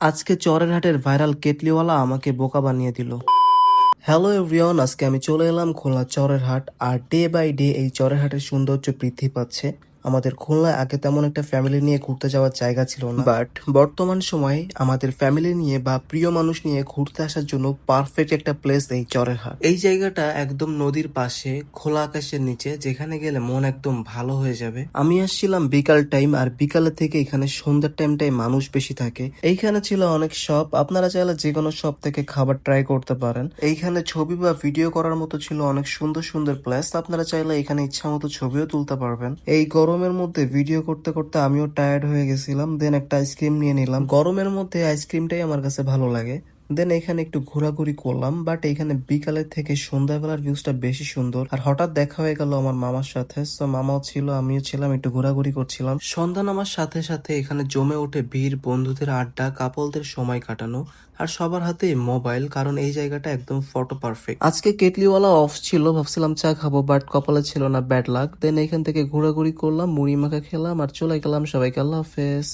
আজকে চরের হাটের ভাইরাল কেটলিওয়ালা আমাকে বোকা বানিয়ে দিল। হ্যালো এভরিওয়ান, আজকে আমি চলে এলাম খুলনা চরের হাট। আর ডে বাই ডে এই চরের হাটের সৌন্দর্য বৃদ্ধি পাচ্ছে। আমাদের খুলনায় আগে তেমন একটা ফ্যামিলি নিয়ে ঘুরতে যাওয়ার জায়গা ছিল না, বাট বর্তমান সময়ে আমাদের ফ্যামিলি নিয়ে বা প্রিয় মানুষ নিয়ে ঘুরতে আসার জন্য পারফেক্ট একটা প্লেস এই চরের হাট। এই জায়গাটা একদম নদীর পাশে, খোলা আকাশের নিচে, যেখানে গেলে মন একদম ভালো হয়ে যাবে। আমি আসছিলাম বিকাল টাইম, আর বিকালে থেকে এখানে সন্ধ্যার টাইমটাই মানুষ বেশি থাকে। এইখানে ছিল অনেক শপ, আপনারা চাইলে যে কোনো শপ থেকে খাবার ট্রাই করতে পারেন। এইখানে ছবি বা ভিডিও করার মতো ছিল অনেক সুন্দর সুন্দর প্লেস, আপনারা চাইলে এখানে ইচ্ছা মতো ছবিও তুলতে পারবেন। এই গরমের মধ্যে ভিডিও করতে করতে আমিও টায়ার্ড হয়ে গেছিলাম, দেন একটা আইসক্রিম নিয়ে নিলাম। গরমের মধ্যে আইসক্রিমটাই আমার কাছে ভালো লাগে। দেন এখানে একটু ঘোরাঘুরি করলাম, বাট এখানে বিকালের থেকে সন্ধ্যাবেলার ভিউজটা বেশি সুন্দর। আর হঠাৎ দেখা হয়ে গেল আমার মামার সাথে, তো মামাও ছিল, আমিও ছিলাম, একটু ঘোরাঘুরি করছিলাম। সন্ধ্যা নামার সাথে সাথে এখানে জমে ওঠে ভিড়, বন্ধুদের আড্ডা, কাপলদের সময় কাটানো, আর সবার হাতে মোবাইল, কারণ এই জায়গাটা একদম ফটো পারফেক্ট। আজকে কেটলিওয়ালা অফ ছিল, ভাবছিলাম চা খাবো, বাট কপালে ছিল না, ব্যাড লাক। দেন এখান থেকে ঘোরাঘুরি করলাম, মুড়ি মাখা খেলাম, আর চলে গেলাম। সবাইকে আল্লাহ হাফেজ।